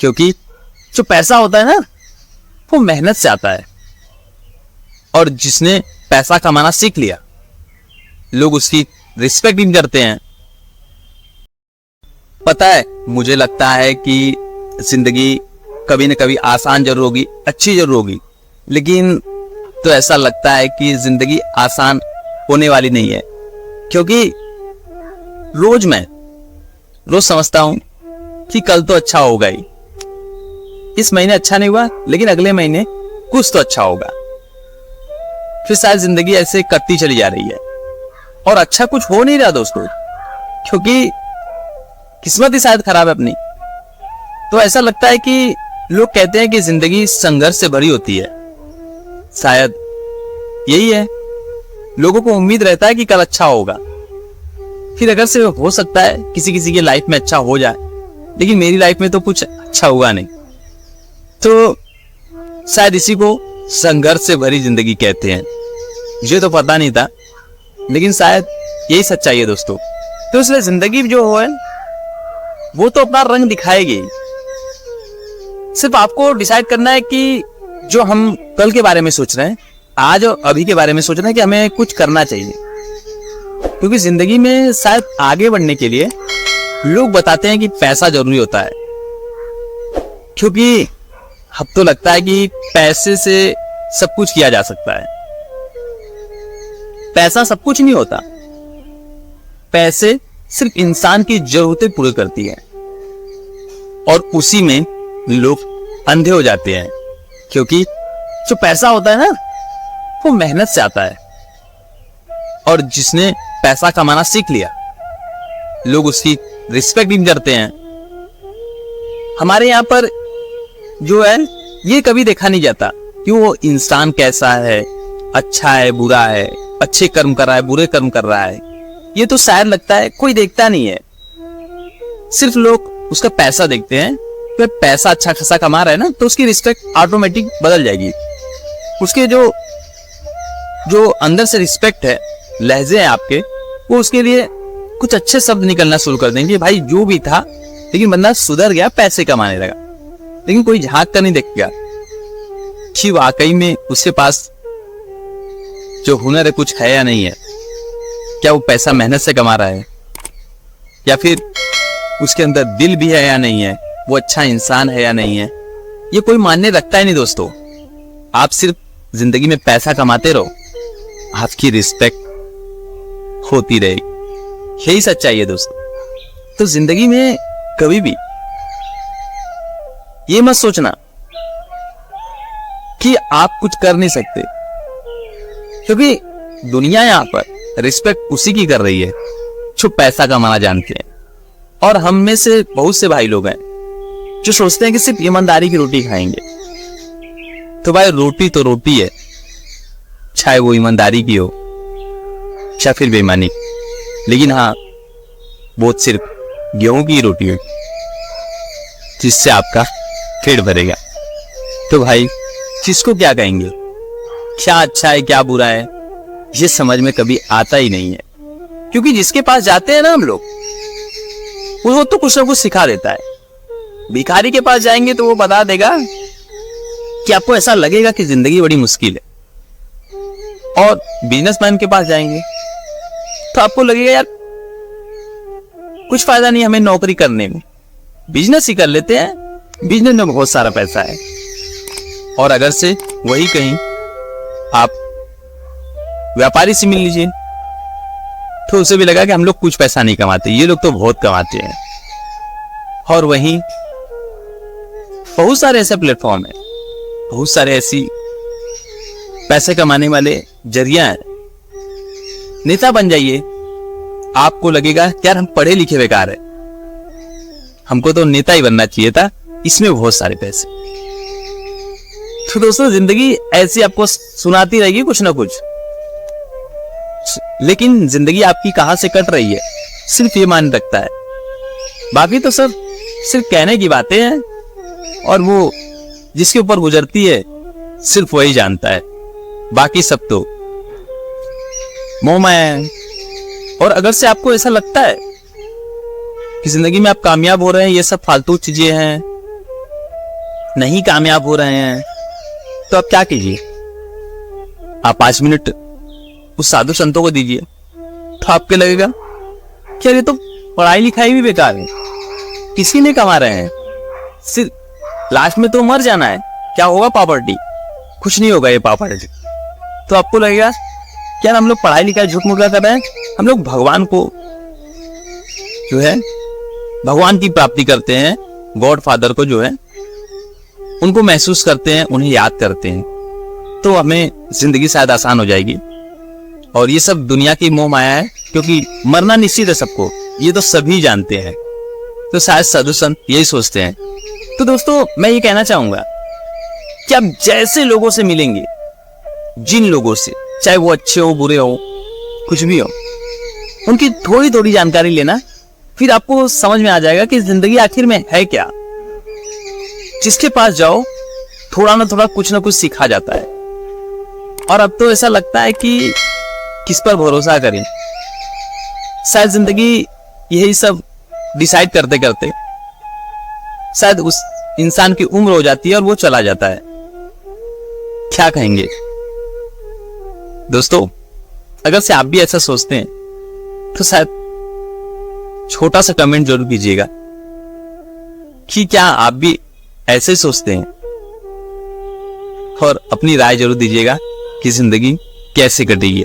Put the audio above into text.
क्योंकि जो पैसा होता है ना वो मेहनत से आता है, और जिसने पैसा कमाना सीख लिया लोग उसकी रिस्पेक्ट भी करते हैं। पता है, मुझे लगता है कि जिंदगी कभी न कभी आसान जरूर होगी, अच्छी जरूर होगी, लेकिन तो ऐसा लगता है कि जिंदगी आसान होने वाली नहीं है। क्योंकि रोज समझता हूं कि कल तो अच्छा होगा ही, इस महीने अच्छा नहीं हुआ लेकिन अगले महीने कुछ तो अच्छा होगा। फिर शायद जिंदगी ऐसे कटती चली जा रही है और अच्छा कुछ हो नहीं रहा दोस्तों, क्योंकि किस्मत ही शायद खराब है अपनी। तो ऐसा लगता है कि लोग कहते हैं कि जिंदगी संघर्ष से भरी होती है, शायद यही है। लोगों को उम्मीद रहता है कि कल अच्छा होगा, फिर अगर से हो सकता है किसी किसी की लाइफ में अच्छा हो जाए, लेकिन मेरी लाइफ में तो कुछ अच्छा हुआ नहीं। तो शायद इसी को संघर्ष से भरी जिंदगी कहते हैं। मुझे तो पता नहीं था, लेकिन शायद यही सच्चाई है दोस्तों। तो इसलिए जिंदगी जो है वो तो अपना रंग दिखाएगी, सिर्फ आपको डिसाइड करना है कि जो हम कल के बारे में सोच रहे हैं, आज और अभी के बारे में सोच रहे हैं कि हमें कुछ करना चाहिए। क्योंकि जिंदगी में शायद आगे बढ़ने के लिए लोग बताते हैं कि पैसा जरूरी होता है, क्योंकि अब तो लगता है कि पैसे से सब कुछ किया जा सकता है। पैसा सब कुछ नहीं होता, पैसे सिर्फ इंसान की जरूरतें पूरी करती है, और उसी में लोग अंधे हो जाते हैं। क्योंकि जो पैसा होता है ना वो मेहनत से आता है, और जिसने पैसा कमाना सीख लिया लोग उसकी रिस्पेक्ट भी करते हैं। हमारे यहाँ पर जो है ये कभी देखा नहीं जाता कि वो इंसान कैसा है, अच्छा है, बुरा है, अच्छे कर्म कर रहा है, बुरे कर्म कर रहा है। ये तो शायद लगता है कोई देखता नहीं है, सिर्फ लोग उसका पैसा देखते हैं। तो पैसा अच्छा खासा कमा रहा है ना, तो उसकी रिस्पेक्ट ऑटोमेटिक बदल जाएगी। उसके जो अंदर से रिस्पेक्ट है, लहजे हैं आपके, वो उसके लिए कुछ अच्छे शब्द निकलना शुरू कर देंगे। भाई जो भी था, लेकिन बंदा सुधर गया, पैसे कमाने लगा। लेकिन कोई झांक कर नहीं देखेगा कि वाकई में उसके पास जो हुनर है कुछ है या नहीं है। क्या वो पैसा मेहनत से कमा रहा है, या फिर उसके अंदर दिल भी है या नहीं है, वो अच्छा इंसान है या नहीं है, ये कोई मायने रखता ही नहीं दोस्तों। आप सिर्फ जिंदगी में पैसा कमाते रहो, आपकी रिस्पेक्ट होती रहेगी। यही सच्चाई है दोस्तों। तो जिंदगी में कभी भी ये मत सोचना कि आप कुछ कर नहीं सकते, क्योंकि दुनिया यहां पर रिस्पेक्ट उसी की कर रही है जो पैसा कमाना जानते हैं। और हम में से बहुत से भाई लोग हैं जो सोचते हैं कि सिर्फ ईमानदारी की रोटी खाएंगे। तो भाई रोटी तो रोटी है, चाहे वो ईमानदारी की हो या फिर बेईमानी, लेकिन हाँ वो सिर्फ गेहूं की रोटी हो जिससे आपका पेट भरेगा। तो भाई किसको क्या कहेंगे, क्या अच्छा है क्या बुरा है, ये समझ में कभी आता ही नहीं है। क्योंकि जिसके पास जाते हैं ना हम लोग, वो तो कुछ ना कुछ सिखा देता है। भिखारी के पास जाएंगे तो वो बता देगा कि आपको ऐसा लगेगा कि जिंदगी बड़ी मुश्किल है। और बिजनेसमैन के पास जाएंगे तो आपको लगेगा यार कुछ फायदा नहीं हमें नौकरी करने में, बिजनेस ही कर लेते हैं, बिजनेस में बहुत सारा पैसा है। और अगर से वही कहीं आप व्यापारी से मिल लीजिए तो उसे भी लगा कि हम लोग कुछ पैसा नहीं कमाते, ये लोग तो बहुत कमाते हैं। और वहीं बहुत सारे ऐसे प्लेटफॉर्म है, बहुत सारे ऐसी पैसे कमाने वाले जरिया है। नेता बन जाइए, आपको लगेगा यार हम पढ़े लिखे बेकार है, हमको तो नेता ही बनना चाहिए था, इसमें बहुत सारे पैसे। तो दोस्तों जिंदगी ऐसी आपको सुनाती रहेगी कुछ ना कुछ, लेकिन जिंदगी आपकी कहां से कट रही है सिर्फ ये मान रखता है। बाकी तो सब सिर्फ कहने की बातें हैं, और वो जिसके ऊपर गुजरती है सिर्फ वही जानता है, बाकी सब तो मोह माया है। और अगर से आपको ऐसा लगता है कि जिंदगी में आप कामयाब हो रहे हैं, ये सब फालतू चीजें हैं, नहीं कामयाब हो रहे हैं तो आप क्या कीजिए, आप 5 मिनट उस साधु संतों को दीजिए, तो आपको लगेगा कि अरे तो पढ़ाई लिखाई भी बेकार है, किसी ने कमा रहे हैं, सिर्फ लास्ट में तो मर जाना है, क्या होगा प्रॉपर्टी, कुछ नहीं होगा ये प्रॉपर्टी। तो आपको लगेगा क्या हम लोग पढ़ाई लिखाई झूठ मूठ कर रहे हैं, हम लोग भगवान को जो है भगवान की प्राप्ति करते हैं, गॉड फादर को जो है उनको महसूस करते हैं, उन्हें याद करते हैं, तो हमें जिंदगी शायद आसान हो जाएगी। और ये सब दुनिया की मोह माया है, क्योंकि मरना निश्चित है सबको, ये तो सभी जानते हैं। तो शायद साधु संत यही सोचते हैं। तो दोस्तों मैं ये कहना चाहूंगा कि आप जैसे लोगों से मिलेंगे, जिन लोगों से, चाहे वो अच्छे हो बुरे हो कुछ भी हो, उनकी थोड़ी थोड़ी जानकारी लेना, फिर आपको समझ में आ जाएगा कि जिंदगी आखिर में है क्या। जिसके पास जाओ थोड़ा ना थोड़ा कुछ ना कुछ सिखा जाता है। और अब तो ऐसा लगता है कि किस पर भरोसा करें, शायद जिंदगी यही सब डिसाइड करते करते शायद उस इंसान की उम्र हो जाती है और वो चला जाता है। क्या कहेंगे दोस्तों, अगर से आप भी ऐसा सोचते हैं तो शायद छोटा सा कमेंट जरूर कीजिएगा कि क्या आप भी ऐसे सोचते हैं, और अपनी राय जरूर दीजिएगा कि जिंदगी कैसे कटेगी।